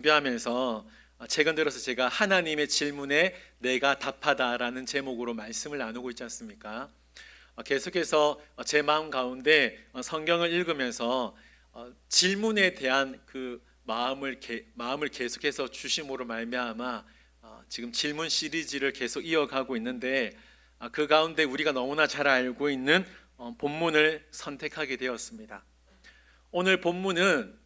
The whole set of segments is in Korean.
준비하면서 최근 들어서 제가 하나님의 질문에 내가 답하다라는 제목으로 말씀을 나누고 있지 않습니까? 계속해서 제 마음 가운데 성경을 읽으면서 질문에 대한 그 마음을 계속해서 주심으로 말미암아 지금 질문 시리즈를 계속 이어가고 있는데, 그 가운데 우리가 너무나 잘 알고 있는 본문을 선택하게 되었습니다. 오늘 본문은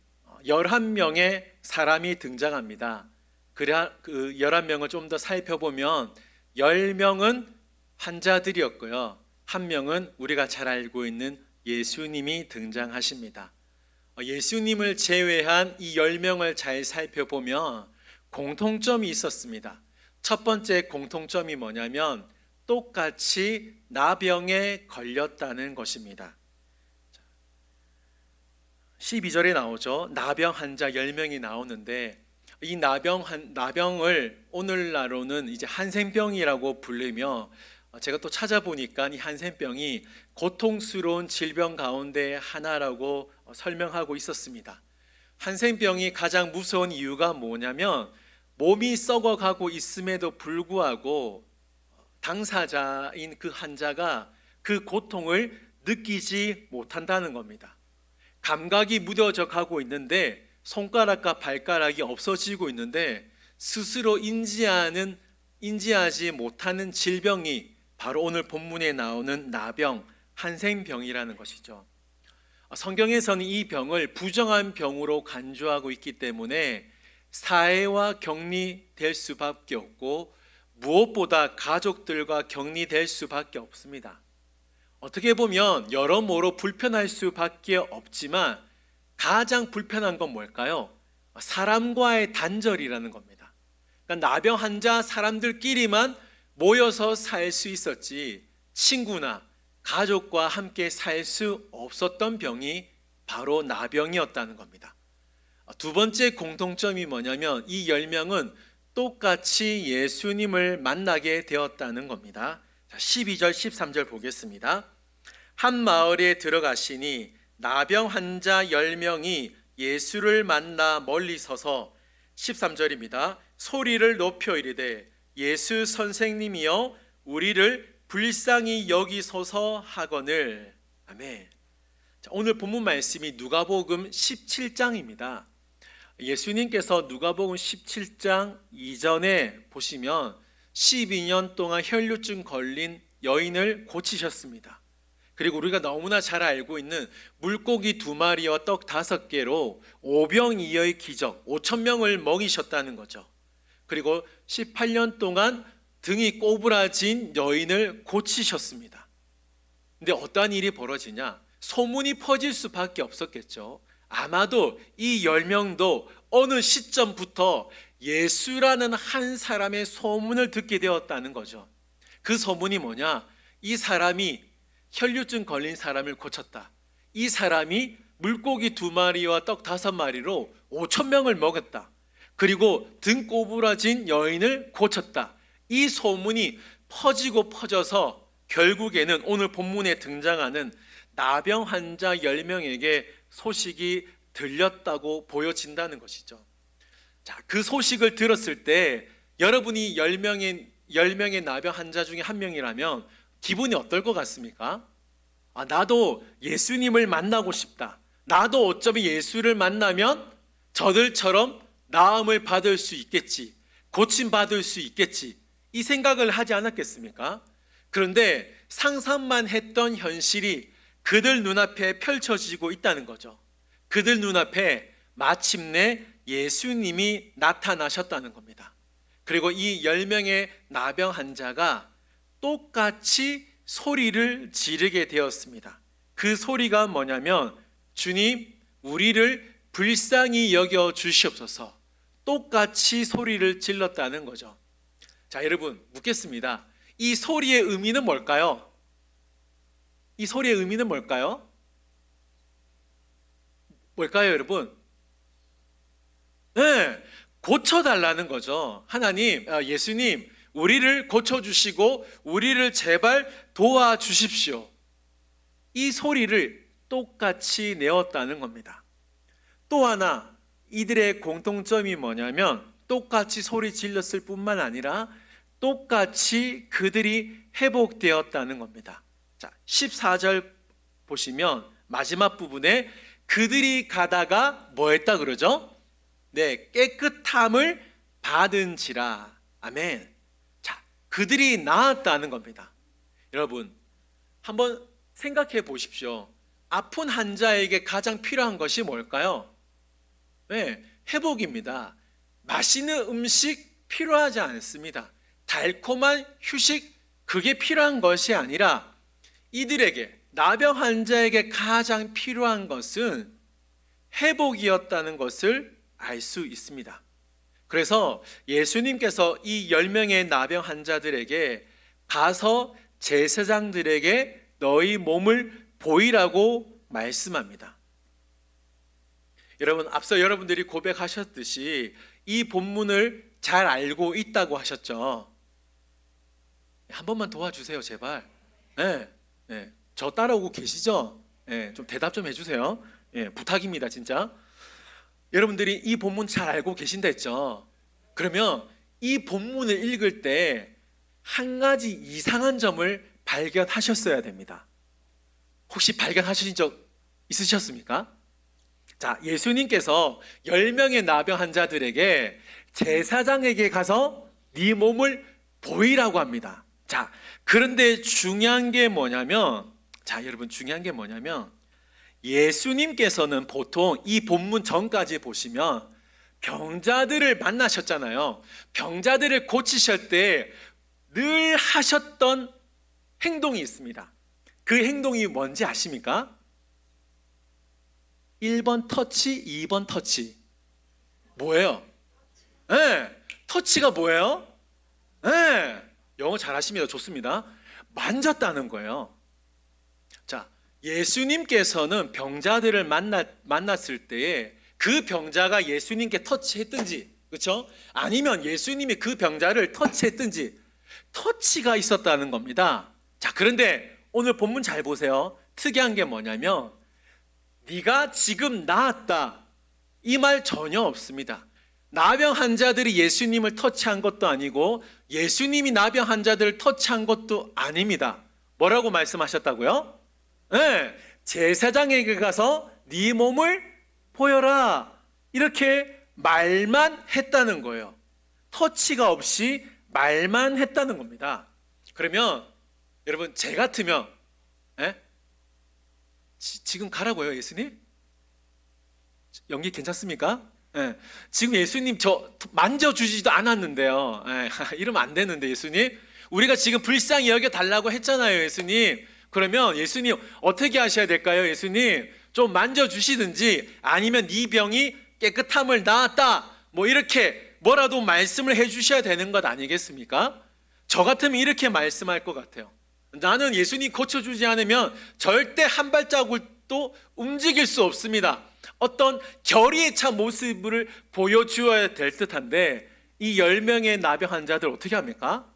11명의 사람이 등장합니다. 그래야 그 11명을 좀 더 살펴보면 10명은 환자들이었고요, 한 명은 우리가 잘 알고 있는 예수님이 등장하십니다. 예수님을 제외한 이 10명을 잘 살펴보면 공통점이 있었습니다. 첫 번째 공통점이 뭐냐면 똑같이 나병에 걸렸다는 것입니다. 12절에 나오죠. 나병 환자 10명이 나오는데, 이 나병을 오늘날로는 이제 한센병이라고 부르며, 제가 또 찾아보니까 이 한센병이 고통스러운 질병 가운데 하나라고 설명하고 있었습니다. 한센병이 가장 무서운 이유가 뭐냐면 몸이 썩어가고 있음에도 불구하고 당사자인 그 환자가 그 고통을 느끼지 못한다는 겁니다. 감각이 무뎌져 가고 있는데, 손가락과 발가락이 없어지고 있는데 스스로 인지하지 못하는 질병이 바로 오늘 본문에 나오는 나병, 한센병이라는 것이죠. 성경에서는 이 병을 부정한 병으로 간주하고 있기 때문에 사회와 격리될 수밖에 없고, 무엇보다 가족들과 격리될 수밖에 없습니다. 어떻게 보면 여러모로 불편할 수밖에 없지만 가장 불편한 건 뭘까요? 사람과의 단절이라는 겁니다. 그러니까 나병 환자 사람들끼리만 모여서 살 수 있었지 친구나 가족과 함께 살 수 없었던 병이 바로 나병이었다는 겁니다. 두 번째 공통점이 뭐냐면 이 10명은 똑같이 예수님을 만나게 되었다는 겁니다. 12절 13절 보겠습니다. 한 마을에 들어가시니 나병 환자 10명이 예수를 만나 멀리 서서, 13절입니다. 소리를 높여 이르되 예수 선생님이여 우리를 불쌍히 여기소서 하거늘. 아멘. 오늘 본문 말씀이 누가복음 17장입니다. 예수님께서 누가복음 17장 이전에 보시면 12년 동안 혈류증 걸린 여인을 고치셨습니다. 그리고 우리가 너무나 잘 알고 있는 물고기 2마리와 떡 5개로 오병이어의 기적, 5,000명을 먹이셨다는 거죠. 그리고 18년 동안 등이 꼬부라진 여인을 고치셨습니다. 근데 어떠한 일이 벌어지냐? 소문이 퍼질 수밖에 없었겠죠. 아마도 이 10명도 어느 시점부터 예수라는 한 사람의 소문을 듣게 되었다는 거죠. 그 소문이 뭐냐? 이 사람이 혈류증 걸린 사람을 고쳤다. 이 사람이 물고기 2마리와 떡 5마리로 5,000명을 먹였다. 그리고 등 꼬부라진 여인을 고쳤다. 이 소문이 퍼지고 퍼져서 결국에는 오늘 본문에 등장하는 나병 환자 10명에게 소식이 들렸다고 보여진다는 것이죠. 자, 그 소식을 들었을 때 여러분이 10명의 나병 환자 중에 한 명이라면 기분이 어떨 것 같습니까? 나도 예수님을 만나고 싶다. 나도 어쩌면 예수를 만나면 저들처럼 나음을 받을 수 있겠지, 고침받을 수 있겠지, 이 생각을 하지 않았겠습니까? 그런데 상상만 했던 현실이 그들 눈앞에 펼쳐지고 있다는 거죠. 그들 눈앞에 마침내 예수님이 나타나셨다는 겁니다. 그리고 이 10명의 나병 환자가 똑같이 소리를 지르게 되었습니다. 그 소리가 뭐냐면 주님, 우리를 불쌍히 여겨 주시옵소서. 똑같이 소리를 질렀다는 거죠. 자, 여러분 묻겠습니다. 이 소리의 의미는 뭘까요? 이 소리의 의미는 뭘까요? 뭘까요, 여러분? 네, 고쳐달라는 거죠. 하나님, 예수님, 우리를 고쳐주시고 우리를 제발 도와주십시오. 이 소리를 똑같이 내었다는 겁니다. 또 하나, 이들의 공통점이 뭐냐면 똑같이 소리 질렀을 뿐만 아니라 똑같이 그들이 회복되었다는 겁니다. 자, 14절 보시면 마지막 부분에 그들이 가다가 뭐 했다 그러죠? 네, 깨끗함을 받은지라. 아멘. 자, 그들이 나았다는 겁니다. 여러분, 한번 생각해 보십시오. 아픈 환자에게 가장 필요한 것이 뭘까요? 네, 회복입니다. 맛있는 음식 필요하지 않습니다. 달콤한 휴식, 그게 필요한 것이 아니라 이들에게, 나병 환자에게 가장 필요한 것은 회복이었다는 것을 알 수 있습니다. 그래서 예수님께서 이 10명의 나병 환자들에게 가서 제사장들에게 너희 몸을 보이라고 말씀합니다. 여러분, 앞서 여러분들이 고백하셨듯이 이 본문을 잘 알고 있다고 하셨죠. 한 번만 도와주세요, 제발. 네, 네. 저 따라오고 계시죠? 네, 좀 대답 좀 해주세요. 네, 부탁입니다, 진짜. 여러분들이 이 본문 잘 알고 계신다 했죠? 그러면 이 본문을 읽을 때 한 가지 이상한 점을 발견하셨어야 됩니다. 혹시 발견하신 적 있으셨습니까? 자, 예수님께서 10명의 나병 환자들에게 제사장에게 가서 네 몸을 보이라고 합니다. 자, 그런데 중요한 게 뭐냐면, 자, 여러분, 중요한 게 뭐냐면 예수님께서는 보통 이 본문 전까지 보시면 병자들을 만나셨잖아요. 병자들을 고치실 때 늘 하셨던 행동이 있습니다. 그 행동이 뭔지 아십니까? 1번 터치, 2번 터치. 뭐예요? 네, 터치가 뭐예요? 네, 영어 잘하십니다. 좋습니다. 만졌다는 거예요. 자, 예수님께서는 병자들을 만났을 때에 그 병자가 예수님께 터치했든지, 그렇죠? 아니면 예수님이 그 병자를 터치했든지 터치가 있었다는 겁니다. 자, 그런데 오늘 본문 잘 보세요. 특이한 게 뭐냐면 네가 지금 나았다, 이 말 전혀 없습니다. 나병 환자들이 예수님을 터치한 것도 아니고 예수님이 나병 환자들을 터치한 것도 아닙니다. 뭐라고 말씀하셨다고요? 네, 제사장에게 가서 네 몸을 보여라, 이렇게 말만 했다는 거예요. 터치가 없이 말만 했다는 겁니다. 그러면 여러분, 제 같으면 지금 가라고요, 예수님? 연기 괜찮습니까? 지금 예수님 저 만져주지도 않았는데요. 이러면 안 되는데, 예수님. 우리가 지금 불쌍히 여겨달라고 했잖아요, 예수님. 그러면 예수님 어떻게 하셔야 될까요, 예수님? 좀 만져주시든지 아니면 네 병이 깨끗함을 나았다, 뭐 이렇게 뭐라도 말씀을 해주셔야 되는 것 아니겠습니까? 저 같으면 이렇게 말씀할 것 같아요. 나는 예수님 고쳐주지 않으면 절대 한 발자국도 움직일 수 없습니다. 어떤 결의에 찬 모습을 보여주어야 될 듯한데 이 10명의 나병 환자들 어떻게 합니까?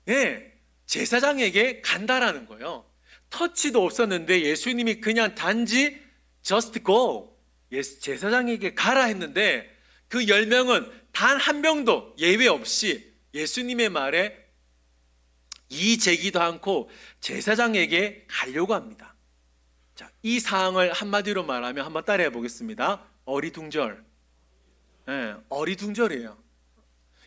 네, 제사장에게 간다라는 거예요. 터치도 없었는데 예수님이 그냥 단지 just go, 제사장에게 가라 했는데 그 10명은 단 한 명도 예외 없이 예수님의 말에 이의 제기도 않고 제사장에게 가려고 합니다. 자, 이 사항을 한마디로 말하면 한번 따라해 보겠습니다. 어리둥절. 네, 어리둥절이에요.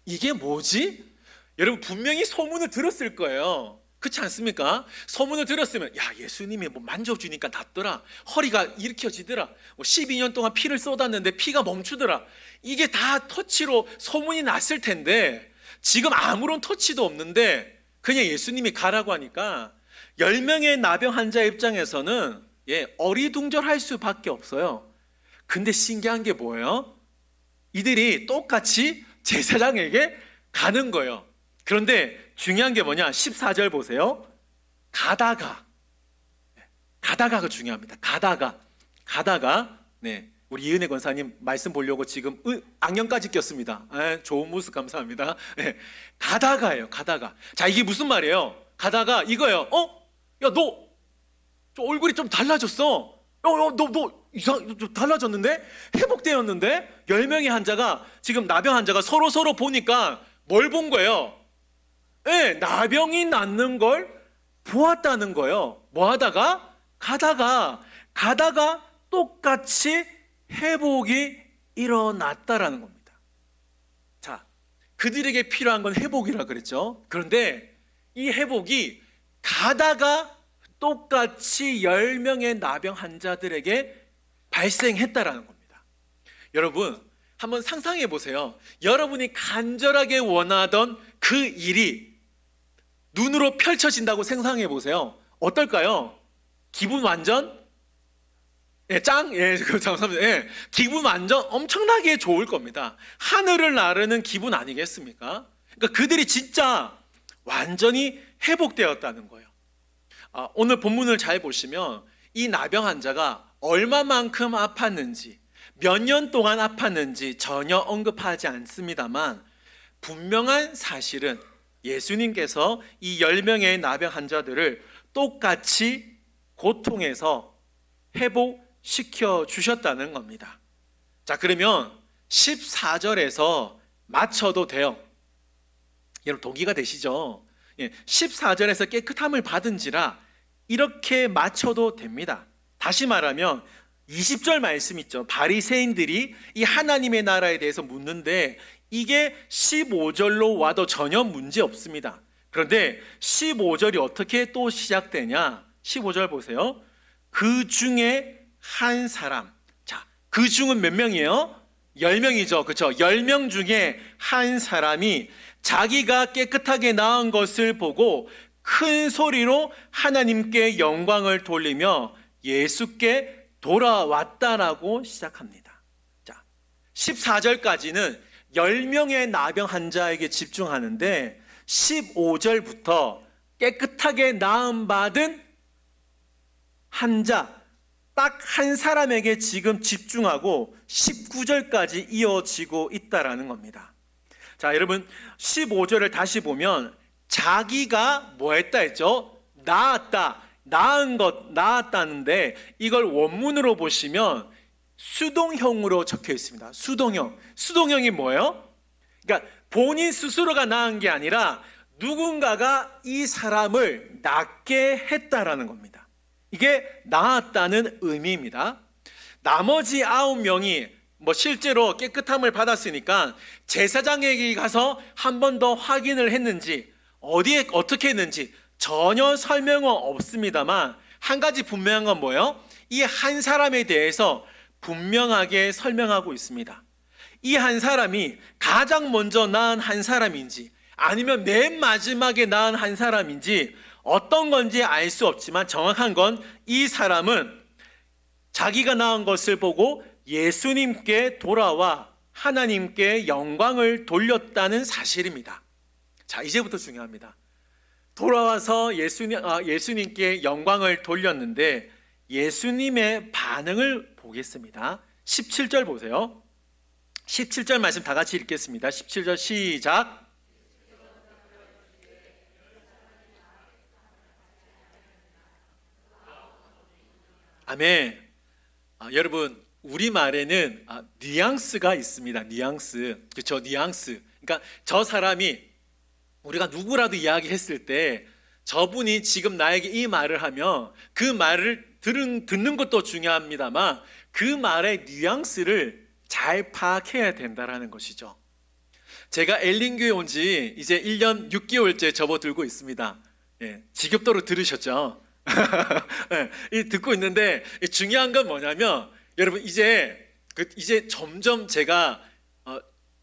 이게 뭐지? 여러분, 분명히 소문을 들었을 거예요. 그렇지 않습니까? 소문을 들었으면 야, 예수님이 뭐 만져주니까 낫더라, 허리가 일으켜지더라, 12년 동안 피를 쏟았는데 피가 멈추더라, 이게 다 터치로 소문이 났을 텐데 지금 아무런 터치도 없는데 그냥 예수님이 가라고 하니까 10명의 나병 환자 입장에서는 어리둥절할 수밖에 없어요. 근데 신기한 게 뭐예요? 이들이 똑같이 제사장에게 가는 거예요. 그런데 중요한 게 뭐냐? 14절 보세요. 가다가가 중요합니다. 가다가 네, 우리 이은혜 권사님 말씀 보려고 지금 안경까지 꼈습니다. 좋은 모습 감사합니다. 네, 가다가예요. 가다가. 자, 이게 무슨 말이에요? 가다가 이거예요. 야, 너 저 얼굴이 좀 달라졌어. 너 좀 달라졌는데? 회복되었는데? 10명의 환자가, 지금 나병 환자가 서로 보니까 뭘 본 거예요? 예, 나병이 낫는 걸 보았다는 거예요. 뭐 하다가? 가다가 똑같이 회복이 일어났다라는 겁니다. 자, 그들에게 필요한 건 회복이라 그랬죠. 그런데 이 회복이 가다가 똑같이 10명의 나병 환자들에게 발생했다라는 겁니다. 여러분, 한번 상상해 보세요. 여러분이 간절하게 원하던 그 일이 눈으로 펼쳐진다고 상상해 보세요. 어떨까요? 기분 완전 잠깐만요. 기분 완전 엄청나게 좋을 겁니다. 하늘을 나르는 기분 아니겠습니까? 그러니까 그들이 진짜 완전히 회복되었다는 거예요. 오늘 본문을 잘 보시면 이 나병 환자가 얼마만큼 아팠는지, 몇 년 동안 아팠는지 전혀 언급하지 않습니다만, 분명한 사실은 예수님께서 이 10명의 나병 환자들을 똑같이 고통에서 회복시켜 주셨다는 겁니다. 자, 그러면 14절에서 맞춰도 돼요. 여러분 동기가 되시죠? 14절에서 깨끗함을 받은지라 이렇게 맞춰도 됩니다. 다시 말하면 20절 말씀 있죠. 바리새인들이 이 하나님의 나라에 대해서 묻는데 이게 15절로 와도 전혀 문제 없습니다. 그런데 15절이 어떻게 또 시작되냐? 15절 보세요. 그 중에 한 사람. 자, 그 중은 몇 명이에요? 10명이죠. 그렇죠? 10명 중에 한 사람이 자기가 깨끗하게 나은 것을 보고 큰 소리로 하나님께 영광을 돌리며 예수께 돌아왔다라고 시작합니다. 자, 14절까지는 10명의 나병 환자에게 집중하는데 15절부터 깨끗하게 나음 받은 환자 딱 한 사람에게 지금 집중하고 19절까지 이어지고 있다라는 겁니다. 자, 여러분 15절을 다시 보면 자기가 뭐 했다 했죠? 나았다는데 이걸 원문으로 보시면 수동형으로 적혀 있습니다. 수동형이 뭐예요? 그러니까 본인 스스로가 나은 게 아니라 누군가가 이 사람을 낫게 했다라는 겁니다. 이게 나았다는 의미입니다. 나머지 9명이 실제로 깨끗함을 받았으니까 제사장에게 가서 한 번 더 확인을 했는지 어디에 어떻게 했는지 전혀 설명은 없습니다만 한 가지 분명한 건 뭐예요? 이 한 사람에 대해서 분명하게 설명하고 있습니다. 이 한 사람이 가장 먼저 낳은 한 사람인지 아니면 맨 마지막에 낳은 한 사람인지 어떤 건지 알 수 없지만 정확한 건 이 사람은 자기가 낳은 것을 보고 예수님께 돌아와 하나님께 영광을 돌렸다는 사실입니다. 자, 이제부터 중요합니다. 돌아와서 예수님께 영광을 돌렸는데 예수님의 반응을 보겠습니다. 17절 보세요. 17절 말씀 다 같이 읽겠습니다. 17절 시작. 아멘. 여러분 우리말에는 뉘앙스가 있습니다. 뉘앙스. 그렇죠? 뉘앙스. 그러니까 저 사람이 우리가 누구라도 이야기했을 때 저분이 지금 나에게 이 말을 하면 그 말을 듣는 것도 중요합니다만 그 말의 뉘앙스를 잘 파악해야 된다는 것이죠. 제가 엘린교회 온 지 이제 1년 6개월째 접어들고 있습니다. 지겹도록 들으셨죠? 듣고 있는데 중요한 건 뭐냐면 여러분 이제 점점 제가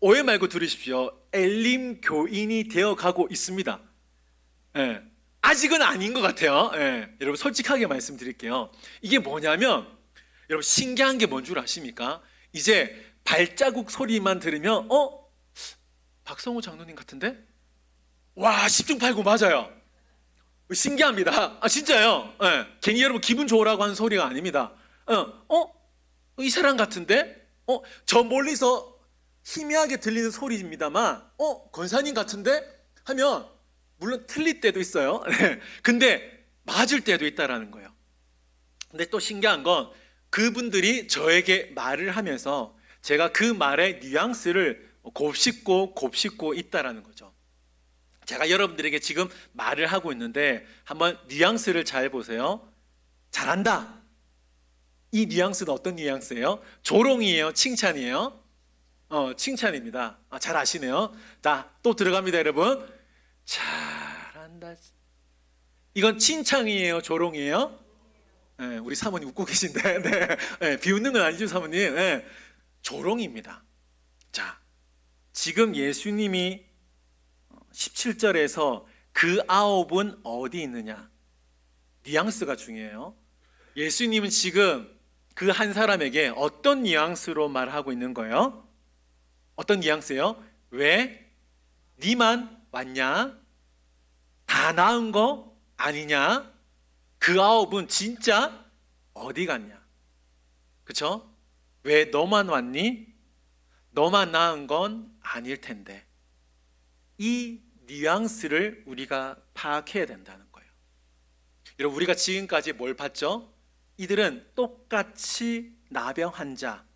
오해 말고 들으십시오. 엘림 교인이 되어가고 있습니다. 아직은 아닌 것 같아요. 여러분 솔직하게 말씀드릴게요. 이게 뭐냐면 여러분 신기한 게 뭔 줄 아십니까? 이제 발자국 소리만 들으면 박성호 장로님 같은데? 와 10중 8구 맞아요. 신기합니다. 진짜요. 괜히 여러분 기분 좋으라고 하는 소리가 아닙니다. 이 사람 같은데? 저 멀리서 희미하게 들리는 소리입니다만 권사님 같은데? 하면 물론 틀릴 때도 있어요. 근데 맞을 때도 있다라는 거예요. 근데 또 신기한 건 그분들이 저에게 말을 하면서 제가 그 말의 뉘앙스를 곱씹고 있다라는 거죠. 제가 여러분들에게 지금 말을 하고 있는데 한번 뉘앙스를 잘 보세요. 잘한다. 이 뉘앙스는 어떤 뉘앙스예요? 조롱이에요? 칭찬이에요? 칭찬입니다. 잘 아시네요. 자, 또 들어갑니다, 여러분. 잘한다. 이건 칭찬이에요? 조롱이에요? 네, 우리 사모님 웃고 계신데, 네, 네, 비웃는 건 아니죠, 사모님. 네, 조롱입니다. 자, 지금 예수님이 17절에서 그 아홉은 어디 있느냐? 뉘앙스가 중요해요. 예수님은 지금 그 한 사람에게 어떤 뉘앙스로 말하고 있는 거예요? 어떤 뉘앙스예요? 왜 니만 왔냐? 다 나은 거 아니냐? 그 아홉은 진짜 어디 갔냐? 그쵸? 왜 너만 왔니? 너만 나은 건 아닐 텐데. 이 뉘앙스를 우리가 파악해야 된다는 거예요. 여러분, 우리가 지금까지 뭘 봤죠? 이들은 똑같이 나병 환자,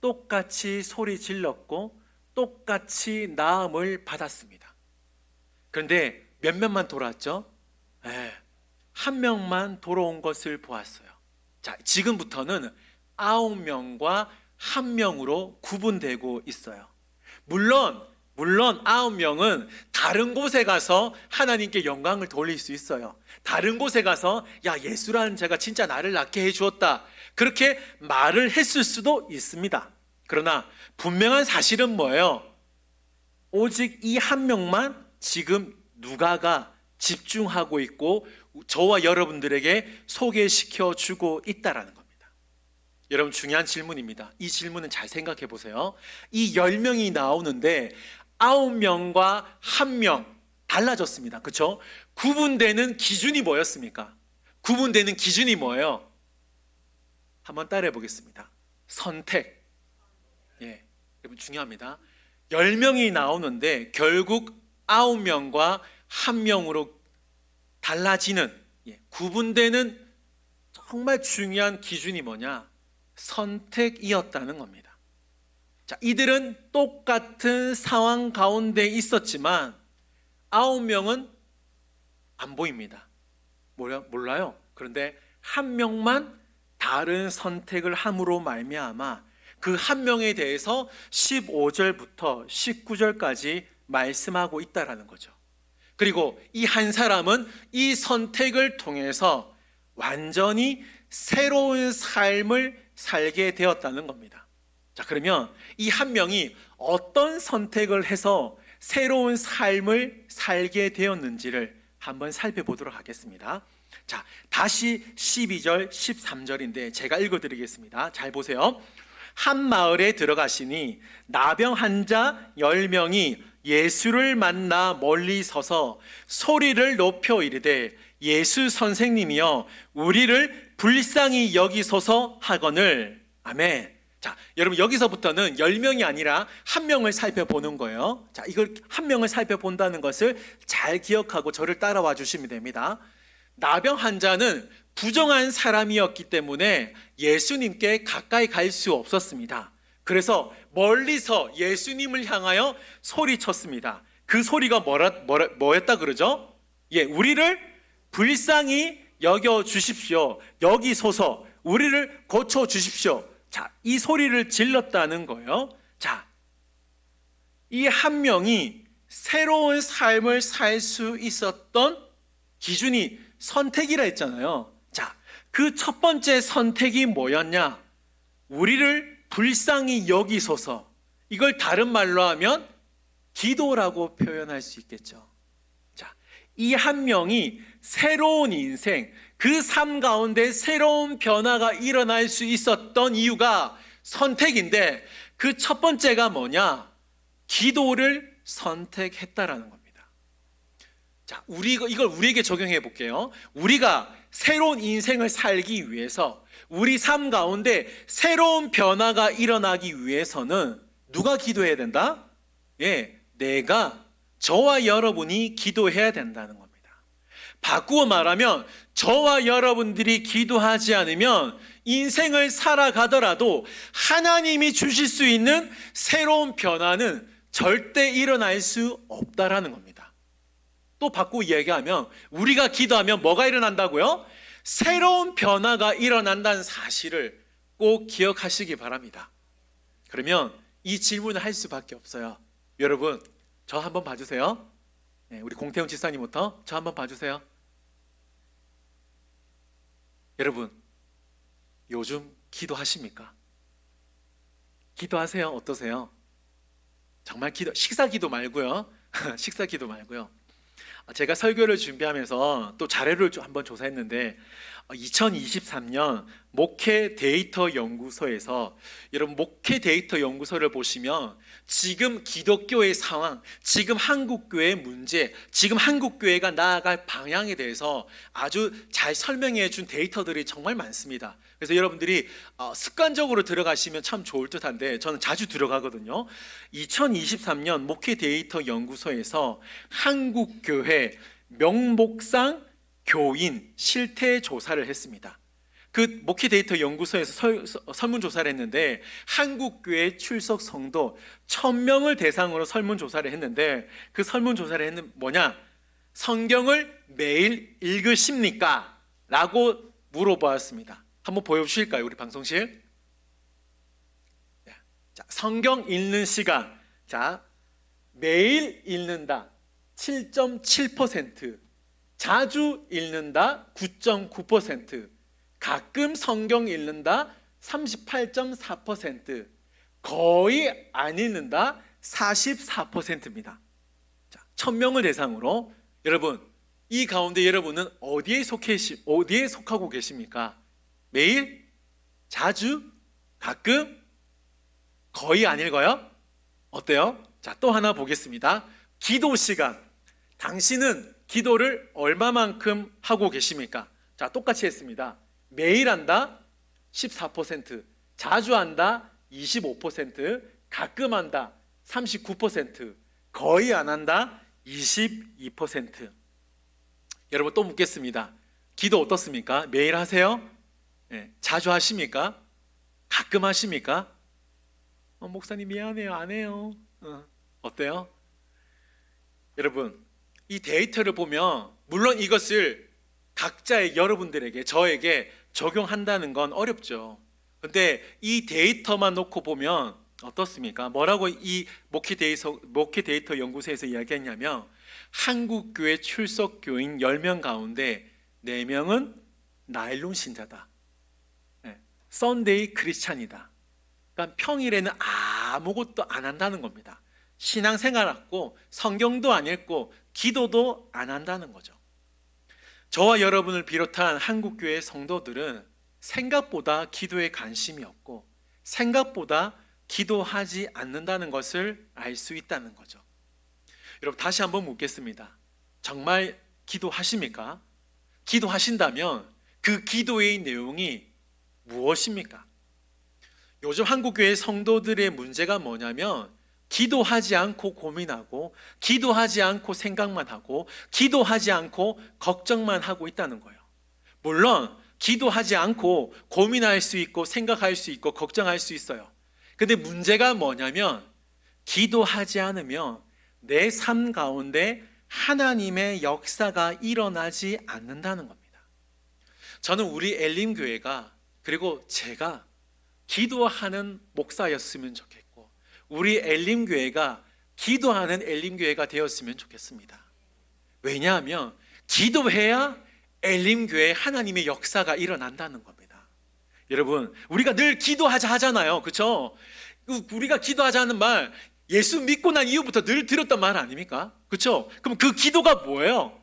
똑같이 소리 질렀고 똑같이 나음을 받았습니다. 그런데 몇몇만 돌아왔죠? 한 명만 돌아온 것을 보았어요. 자, 지금부터는 9명과 1명으로 구분되고 있어요. 물론 9명은 다른 곳에 가서 하나님께 영광을 돌릴 수 있어요. 다른 곳에 가서 야, 예수라는 자가 진짜 나를 낫게 해주었다, 그렇게 말을 했을 수도 있습니다. 그러나 분명한 사실은 뭐예요? 오직 이 한 명만 지금 누가가 집중하고 있고 저와 여러분들에게 소개시켜 주고 있다라는 겁니다. 여러분, 중요한 질문입니다. 이 질문은 잘 생각해 보세요. 이 10명이 나오는데 9명과 1명 달라졌습니다. 그렇죠? 구분되는 기준이 뭐였습니까? 구분되는 기준이 뭐예요? 한번 따라해 보겠습니다. 선택. 예, 여러분 중요합니다. 10명이 나오는데 결국 9명과 1명으로 달라지는, 구분되는 정말 중요한 기준이 뭐냐? 선택이었다는 겁니다. 자, 이들은 똑같은 상황 가운데 있었지만 9명은 안 보입니다. 몰라요. 그런데 1명만 다른 선택을 함으로 말미암아 그 1명에 대해서 15절부터 19절까지 말씀하고 있다라는 거죠. 그리고 이 한 사람은 이 선택을 통해서 완전히 새로운 삶을 살게 되었다는 겁니다. 자, 그러면 이 1명이 어떤 선택을 해서 새로운 삶을 살게 되었는지를 한번 살펴보도록 하겠습니다. 자, 다시 12절, 13절인데 제가 읽어드리겠습니다. 잘 보세요. 한 마을에 들어가시니 나병 환자 10명이 예수를 만나 멀리 서서 소리를 높여 이르되 예수 선생님이여 우리를 불쌍히 여기소서 하거늘. 아멘. 자, 여러분, 여기서부터는 10명이 아니라 1명을 살펴보는 거예요. 자, 이걸 1명을 살펴본다는 것을 잘 기억하고 저를 따라와 주시면 됩니다. 나병 환자는 부정한 사람이었기 때문에 예수님께 가까이 갈 수 없었습니다. 그래서 멀리서 예수님을 향하여 소리쳤습니다. 그 소리가 뭐였다 그러죠? 우리를 불쌍히 여겨 주십시오. 여기소서, 우리를 고쳐 주십시오. 자, 이 소리를 질렀다는 거예요. 자, 이 1명이 새로운 삶을 살 수 있었던 기준이 선택이라 했잖아요. 자, 그 첫 번째 선택이 뭐였냐? 우리를 불쌍히 여기소서. 이걸 다른 말로 하면 기도라고 표현할 수 있겠죠. 자, 이 1명이 새로운 인생, 그 삶 가운데 새로운 변화가 일어날 수 있었던 이유가 선택인데 그 첫 번째가 뭐냐? 기도를 선택했다라는 겁니다. 자, 이걸 우리에게 적용해 볼게요. 우리가 새로운 인생을 살기 위해서, 우리 삶 가운데 새로운 변화가 일어나기 위해서는 누가 기도해야 된다? 내가, 저와 여러분이 기도해야 된다는 겁니다. 바꾸어 말하면 저와 여러분들이 기도하지 않으면 인생을 살아가더라도 하나님이 주실 수 있는 새로운 변화는 절대 일어날 수 없다라는 겁니다. 또 바꾸고 이야기하면 우리가 기도하면 뭐가 일어난다고요? 새로운 변화가 일어난다는 사실을 꼭 기억하시기 바랍니다. 그러면 이 질문을 할 수밖에 없어요. 여러분, 저 한번 봐주세요. 네, 우리 공태훈 지사님부터 저 한번 봐주세요. 여러분, 요즘 기도하십니까? 기도하세요? 어떠세요? 정말 식사 기도 말고요. 식사 기도 말고요. 제가 설교를 준비하면서 또 자료를 한번 조사했는데 2023년 목회 데이터 연구소에서, 여러분 목회 데이터 연구소를 보시면 지금 기독교의 상황, 지금 한국교회의 문제, 지금 한국교회가 나아갈 방향에 대해서 아주 잘 설명해 준 데이터들이 정말 많습니다. 그래서 여러분들이 습관적으로 들어가시면 참 좋을 듯한데 저는 자주 들어가거든요. 2023년 목회 데이터 연구소에서 한국교회 명목상 교인 실태 조사를 했습니다. 그 목회 데이터 연구소에서 설문조사를 했는데 한국교회 출석 성도 1000명을 대상으로 설문조사를 했는데 그 설문조사를 했는 뭐냐? 성경을 매일 읽으십니까? 라고 물어보았습니다. 한번 보여주실까요? 우리 방송실. 자, 성경 읽는 시간. 자, 매일 읽는다 7.7%, 자주 읽는다 9.9%, 가끔 성경 읽는다 38.4%, 거의 안 읽는다 44%입니다. 자, 1000명을 대상으로 여러분, 이 가운데 여러분은 어디에 속하고 계십니까? 매일? 자주? 가끔? 거의 안 읽어요? 어때요? 자, 또 하나 보겠습니다. 기도 시간. 당신은 기도를 얼마만큼 하고 계십니까? 자, 똑같이 했습니다. 매일 한다 14%, 자주 한다 25%, 가끔 한다 39%, 거의 안 한다 22%. 여러분 또 묻겠습니다. 기도 어떻습니까? 매일 하세요? 네. 자주 하십니까? 가끔 하십니까? 목사님 미안해요, 안 해요. 어때요? 여러분, 이 데이터를 보면 물론 이것을 각자의 여러분들에게, 저에게 적용한다는 건 어렵죠. 근데 이 데이터만 놓고 보면 어떻습니까? 뭐라고 이 목회 데이터 연구소에서 이야기했냐면 한국교회 출석 교인 10명 가운데 4명은 나일론 신자다. 썬데이 크리스찬이다. 그러니까 평일에는 아무것도 안 한다는 겁니다. 신앙생활 없고 성경도 안 읽고 기도도 안 한다는 거죠. 저와 여러분을 비롯한 한국교회 성도들은 생각보다 기도에 관심이 없고 생각보다 기도하지 않는다는 것을 알 수 있다는 거죠. 여러분 다시 한번 묻겠습니다. 정말 기도하십니까? 기도하신다면 그 기도의 내용이 무엇입니까? 요즘 한국교회 성도들의 문제가 뭐냐면 기도하지 않고 고민하고 기도하지 않고 생각만 하고 기도하지 않고 걱정만 하고 있다는 거예요. 물론 기도하지 않고 고민할 수 있고 생각할 수 있고 걱정할 수 있어요. 근데 문제가 뭐냐면 기도하지 않으면 내 삶 가운데 하나님의 역사가 일어나지 않는다는 겁니다. 저는 우리 엘림교회가, 그리고 제가 기도하는 목사였으면 좋겠고 우리 엘림교회가 기도하는 엘림교회가 되었으면 좋겠습니다. 왜냐하면 기도해야 엘림교회 하나님의 역사가 일어난다는 겁니다. 여러분, 우리가 늘 기도하자 하잖아요. 그렇죠? 우리가 기도하자는 말 예수 믿고 난 이후부터 늘 들었던 말 아닙니까? 그렇죠? 그럼 그 기도가 뭐예요?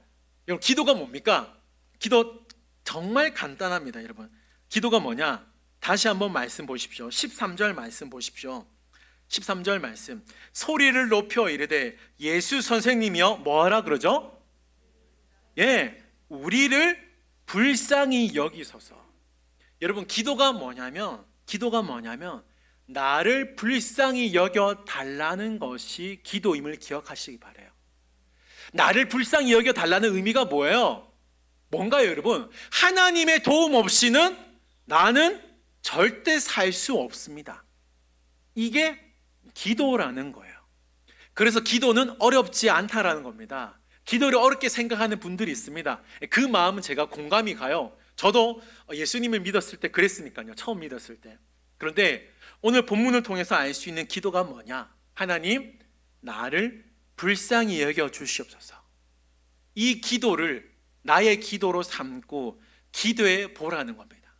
여러분, 기도가 뭡니까? 기도 정말 간단합니다. 여러분, 기도가 뭐냐? 다시 한번 말씀 보십시오. 13절 말씀 보십시오. 13절 말씀. 소리를 높여 이르되 예수 선생님이여 뭐하라 그러죠? 예, 우리를 불쌍히 여기소서. 여러분, 기도가 뭐냐면 나를 불쌍히 여겨 달라는 것이 기도임을 기억하시기 바라요. 나를 불쌍히 여겨 달라는 의미가 뭐예요? 뭔가요, 여러분? 하나님의 도움 없이는 나는 절대 살 수 없습니다. 이게 기도라는 거예요. 그래서 기도는 어렵지 않다라는 겁니다. 기도를 어렵게 생각하는 분들이 있습니다. 그 마음은 제가 공감이 가요. 저도 예수님을 믿었을 때 그랬으니까요. 처음 믿었을 때. 그런데 오늘 본문을 통해서 알 수 있는 기도가 뭐냐? 하나님, 나를 불쌍히 여겨 주시옵소서. 이 기도를 나의 기도로 삼고 기도해 보라는 겁니다.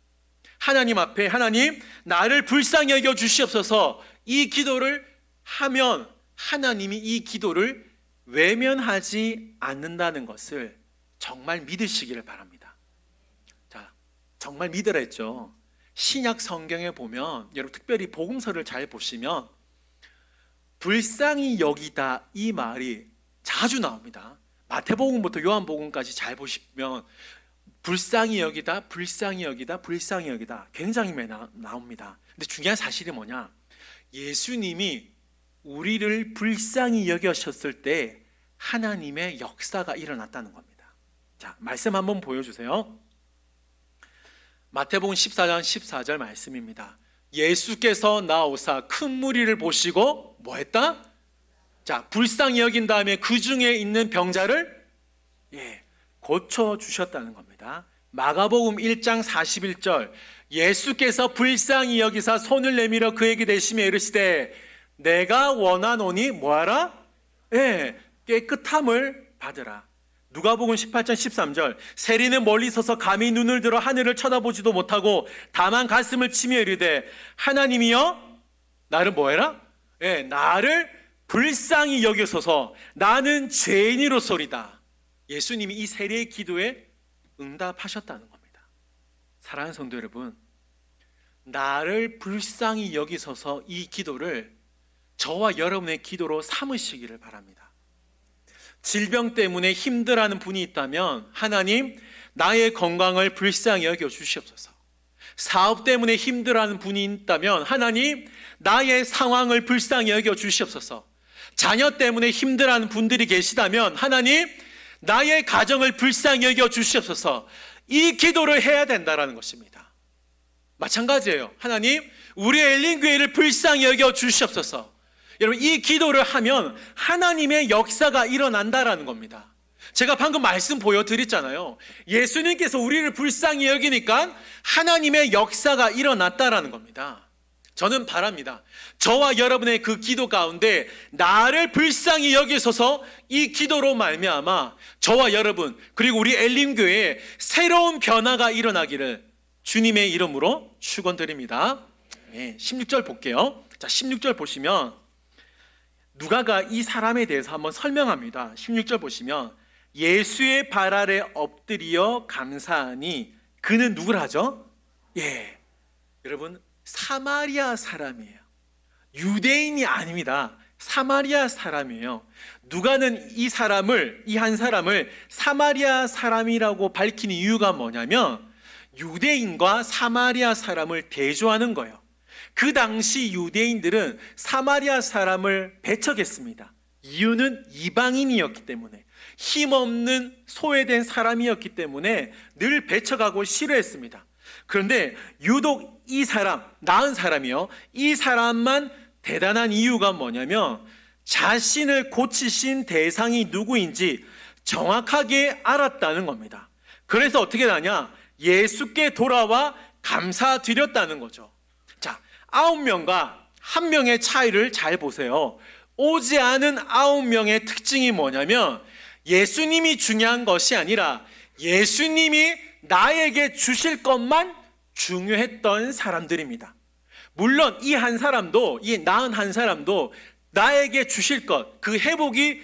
하나님 앞에, 하나님, 나를 불쌍히 여겨 주시옵소서. 이 기도를 하면 하나님이 이 기도를 외면하지 않는다는 것을 정말 믿으시기를 바랍니다. 자, 정말 믿으라 했죠. 신약 성경에 보면, 여러분 특별히 복음서를 잘 보시면 불쌍히 여기다 이 말이 자주 나옵니다. 마태복음부터 요한복음까지 잘 보시면 불쌍히 여기다, 불쌍히 여기다, 불쌍히 여기다 굉장히 많이 나옵니다. 근데 중요한 사실이 뭐냐? 예수님이 우리를 불쌍히 여기셨을 때 하나님의 역사가 일어났다는 겁니다. 자, 말씀 한번 보여주세요. 마태복음 14장 14절 말씀입니다. 예수께서 나오사 큰 무리를 보시고 뭐 했다? 자, 불쌍히 여긴 다음에 그 중에 있는 병자를 고쳐주셨다는 겁니다. 마가복음 1장 41절, 예수께서 불쌍히 여기사 손을 내밀어 그에게 대시며 이르시되 내가 원하노니 뭐하라? 깨끗함을 받으라. 누가복음 18장 13절, 세리는 멀리 서서 감히 눈을 들어 하늘을 쳐다보지도 못하고 다만 가슴을 치며 이르되 하나님이여 나를 뭐해라? 나를 불쌍히 여기소서. 나는 죄인이로소리다. 예수님이 이 세리의 기도에 응답하셨다는 겁니다. 사랑하는 성도 여러분, 나를 불쌍히 여기소서 이 기도를 저와 여러분의 기도로 삼으시기를 바랍니다. 질병 때문에 힘들어하는 분이 있다면 하나님, 나의 건강을 불쌍히 여겨 주시옵소서. 사업 때문에 힘들어하는 분이 있다면 하나님, 나의 상황을 불쌍히 여겨 주시옵소서. 자녀 때문에 힘들어하는 분들이 계시다면 하나님, 나의 가정을 불쌍히 여겨 주시옵소서. 이 기도를 해야 된다는 것입니다. 마찬가지예요. 하나님, 우리 엘린교회를 불쌍히 여겨 주시옵소서. 여러분, 이 기도를 하면 하나님의 역사가 일어난다라는 겁니다. 제가 방금 말씀 보여드렸잖아요. 예수님께서 우리를 불쌍히 여기니까 하나님의 역사가 일어났다라는 겁니다. 저는 바랍니다. 저와 여러분의 그 기도 가운데 나를 불쌍히 여기소서 이 기도로 말미암아 저와 여러분 그리고 우리 엘림교회에 새로운 변화가 일어나기를 주님의 이름으로 축원드립니다. 16절 볼게요. 자, 16절 보시면 누가가 이 사람에 대해서 한번 설명합니다. 16절 보시면 예수의 발 아래 엎드려 감사하니 그는 누구를 하죠? 여러분, 사마리아 사람이에요. 유대인이 아닙니다. 사마리아 사람이에요. 누가는 이 한 사람을 사마리아 사람이라고 밝힌 이유가 뭐냐면 유대인과 사마리아 사람을 대조하는 거예요. 그 당시 유대인들은 사마리아 사람을 배척했습니다. 이유는 이방인이었기 때문에, 힘없는 소외된 사람이었기 때문에 늘 배척하고 싫어했습니다. 그런데 유독 이 사람, 나은 사람이요, 이 사람만 대단한 이유가 뭐냐면 자신을 고치신 대상이 누구인지 정확하게 알았다는 겁니다. 그래서 어떻게 하냐? 예수께 돌아와 감사드렸다는 거죠. 자, 9명과 1명의 차이를 잘 보세요. 오지 않은 9명의 특징이 뭐냐면 예수님이 중요한 것이 아니라 예수님이 나에게 주실 것만 중요했던 사람들입니다. 물론 이 한 사람도, 이 나은 한 사람도 나에게 주실 것, 그 회복이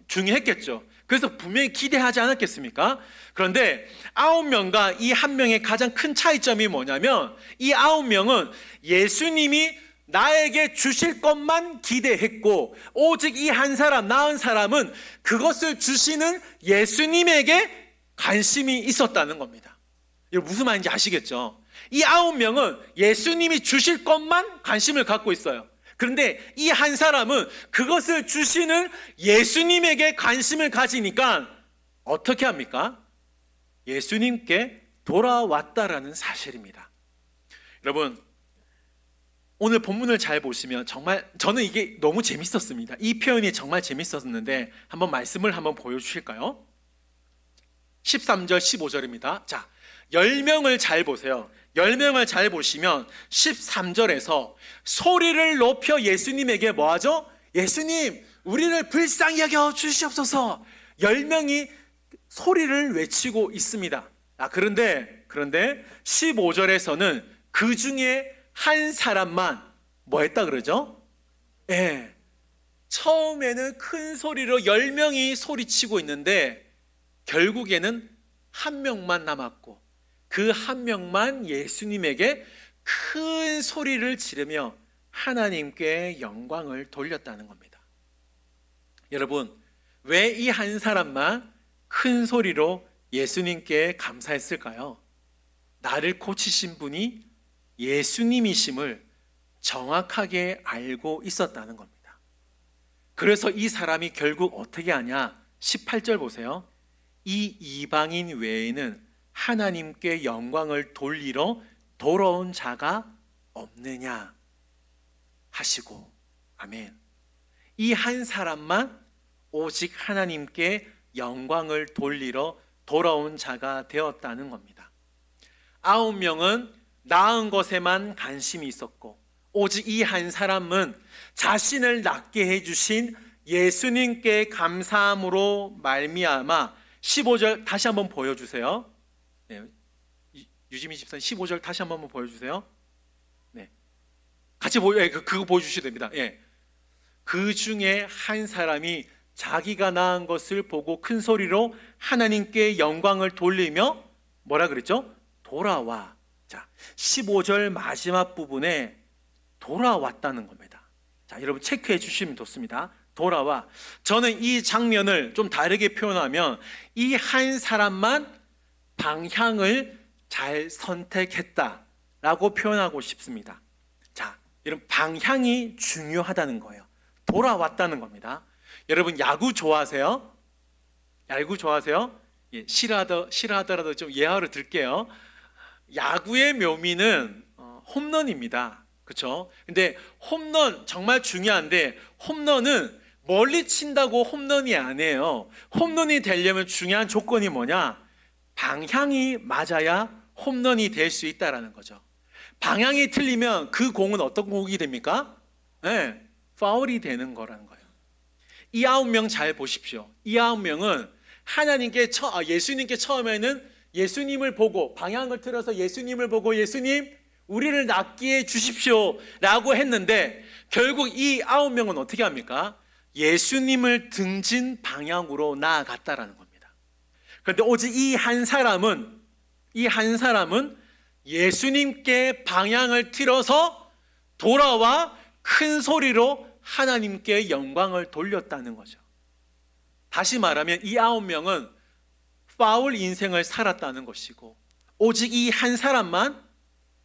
중요했겠죠. 그래서 분명히 기대하지 않았겠습니까? 그런데 9명과 이 1명의 가장 큰 차이점이 뭐냐면 이 9명은 예수님이 나에게 주실 것만 기대했고 오직 이 한 사람, 나은 사람은 그것을 주시는 예수님에게 관심이 있었다는 겁니다. 여러분 무슨 말인지 아시겠죠? 이 9명은 예수님이 주실 것만 관심을 갖고 있어요. 그런데 이 한 사람은 그것을 주시는 예수님에게 관심을 가지니까 어떻게 합니까? 예수님께 돌아왔다라는 사실입니다. 여러분, 오늘 본문을 잘 보시면 정말 저는 이게 너무 재밌었습니다. 이 표현이 정말 재밌었는데 한번 말씀을 한번 보여주실까요? 13절 15절입니다. 자, 10명을 잘 보세요. 10명을 잘 보시면 13절에서 소리를 높여 예수님에게 뭐하죠? 예수님, 우리를 불쌍히 여겨 주시옵소서. 10명이 소리를 외치고 있습니다. 그런데 15절에서는 그 중에 한 사람만 뭐 했다 그러죠? 예. 처음에는 큰 소리로 10명이 소리치고 있는데 결국에는 한 명만 남았고 그 한 명만 예수님에게 큰 소리를 지르며 하나님께 영광을 돌렸다는 겁니다. 여러분, 왜 이 한 사람만 큰 소리로 예수님께 감사했을까요? 나를 고치신 분이 예수님이심을 정확하게 알고 있었다는 겁니다. 그래서 이 사람이 결국 어떻게 하냐? 18절 보세요. 이 이방인 외에는 하나님께 영광을 돌리러 돌아온 자가 없느냐 하시고, 아멘. 이 한 사람만 오직 하나님께 영광을 돌리러 돌아온 자가 되었다는 겁니다. 9명은 나은 것에만 관심이 있었고 오직 이 한 사람은 자신을 낫게 해주신 예수님께 감사함으로 말미암아 15절 다시 한번 보여주세요. 네, 유지민 집사님 15절 다시 한번 보여주세요. 네, 같이 그거 보여주셔야 됩니다. 예. 그 중에 한 사람이 자기가 낳은 것을 보고 큰 소리로 하나님께 영광을 돌리며 뭐라 그랬죠? 돌아와. 자, 15절 마지막 부분에 돌아왔다는 겁니다. 자, 여러분 체크해 주시면 좋습니다. 돌아와. 저는 이 장면을 좀 다르게 표현하면 이 한 사람만 방향을 잘 선택했다라고 표현하고 싶습니다. 자, 여러분 방향이 중요하다는 거예요. 돌아왔다는 겁니다. 여러분 야구 좋아하세요? 야구 좋아하세요? 예, 싫어하더라도 좀 예화를 들게요. 야구의 묘미는 홈런입니다. 그렇죠? 근데 홈런 정말 중요한데 홈런은 멀리 친다고 홈런이 아니에요. 홈런이 되려면 중요한 조건이 뭐냐? 방향이 맞아야 홈런이 될 수 있다라는 거죠. 방향이 틀리면 그 공은 어떤 공이 됩니까? 네, 파울이 되는 거라는 거예요. 이 9명 잘 보십시오. 이 9명은 하나님께 예수님께 처음에는 예수님을 보고 방향을 틀어서 예수님을 보고 예수님 우리를 낫게 해 주십시오 라고 했는데 결국 이 9명은 어떻게 합니까? 예수님을 등진 방향으로 나아갔다라는 겁니다. 그런데 오직 이 한 사람은 예수님께 방향을 틀어서 돌아와 큰 소리로 하나님께 영광을 돌렸다는 거죠. 다시 말하면 이 9명은 파울 인생을 살았다는 것이고 오직 이 한 사람만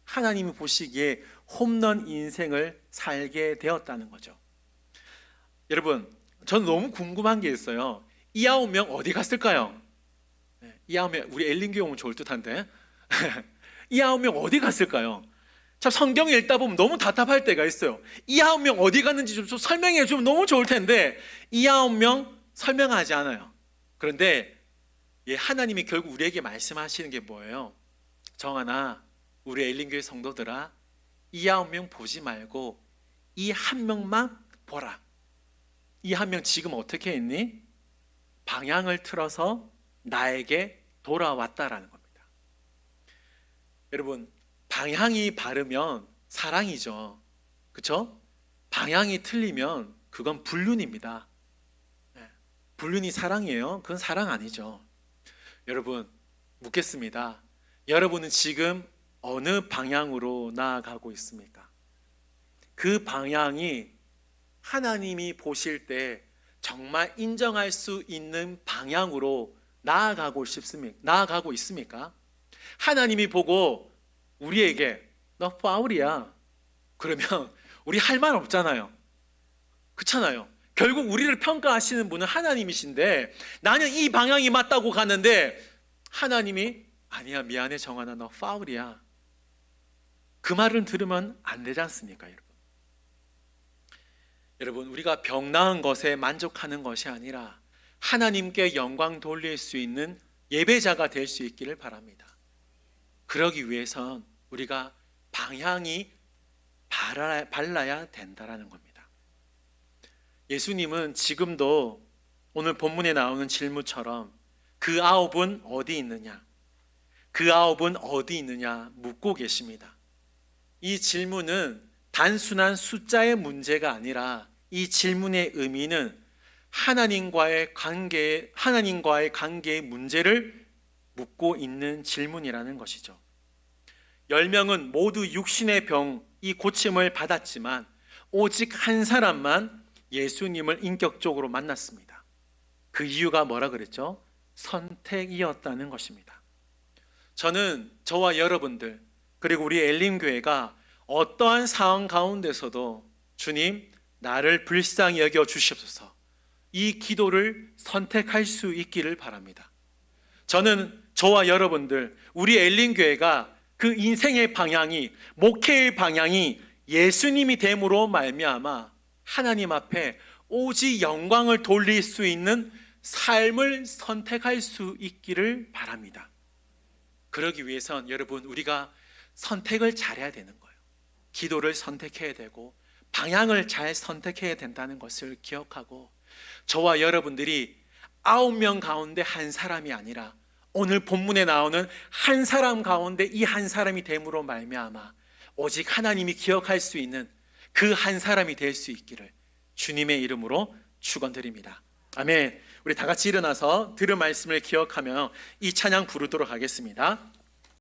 하나님이 보시기에 홈런 인생을 살게 되었다는 거죠. 여러분, 저는 너무 궁금한 게 있어요. 이 9명 어디 갔을까요? 이 9명, 우리 엘린교회 오면 좋을 듯한데 이 9명 어디 갔을까요? 참 성경 읽다 보면 너무 답답할 때가 있어요. 이 9명 어디 갔는지 좀 설명해 주면 너무 좋을 텐데 이 9명 설명하지 않아요. 그런데 하나님이 결국 우리에게 말씀하시는 게 뭐예요? 정하나 우리 엘린교회 성도들아, 이 9명 보지 말고 이 한 명만 보라. 이 한 명 지금 어떻게 했니? 방향을 틀어서 나에게 돌아왔다라는 겁니다. 여러분, 방향이 바르면 사랑이죠. 그렇죠? 방향이 틀리면 그건 불륜입니다. 불륜이 사랑이에요? 그건 사랑 아니죠. 여러분, 묻겠습니다. 여러분은 지금 어느 방향으로 나아가고 있습니까? 그 방향이 하나님이 보실 때 정말 인정할 수 있는 방향으로 나아가고 있습니까? 하나님이 보고 우리에게 너 파울이야 그러면 우리 할 말 없잖아요. 그렇잖아요. 결국 우리를 평가하시는 분은 하나님이신데 나는 이 방향이 맞다고 가는데 하나님이 아니야, 미안해 정하나, 너 파울이야. 그 말을 들으면 안 되지 않습니까, 여러분? 여러분, 우리가 병 나은 것에 만족하는 것이 아니라 하나님께 영광 돌릴 수 있는 예배자가 될 수 있기를 바랍니다. 그러기 위해선 우리가 방향이 발라야 된다라는 겁니다. 예수님은 지금도 오늘 본문에 나오는 질문처럼 그 아홉은 어디 있느냐? 그 아홉은 어디 있느냐? 묻고 계십니다. 이 질문은 단순한 숫자의 문제가 아니라 이 질문의 의미는 하나님과의 관계의 문제를 묻고 있는 질문이라는 것이죠. 10명은 모두 육신의 병, 이 고침을 받았지만 오직 한 사람만 예수님을 인격적으로 만났습니다. 그 이유가 뭐라 그랬죠? 선택이었다는 것입니다. 저는 저와 여러분들 그리고 우리 엘림교회가 어떠한 상황 가운데서도 주님 나를 불쌍히 여겨 주시옵소서, 이 기도를 선택할 수 있기를 바랍니다. 저는 저와 여러분들 우리 엘림교회가 그 인생의 방향이, 목회의 방향이 예수님이 됨으로 말미암아 하나님 앞에 오직 영광을 돌릴 수 있는 삶을 선택할 수 있기를 바랍니다. 그러기 위해선 여러분 우리가 선택을 잘해야 되는 거예요. 기도를 선택해야 되고 방향을 잘 선택해야 된다는 것을 기억하고, 저와 여러분들이 9명 가운데 한 사람이 아니라 오늘 본문에 나오는 한 사람 가운데 이 한 사람이 됨으로 말미암아 오직 하나님이 기억할 수 있는 그 한 사람이 될 수 있기를 주님의 이름으로 축원드립니다. 아멘. 우리 다 같이 일어나서 들은 말씀을 기억하며 이 찬양 부르도록 하겠습니다.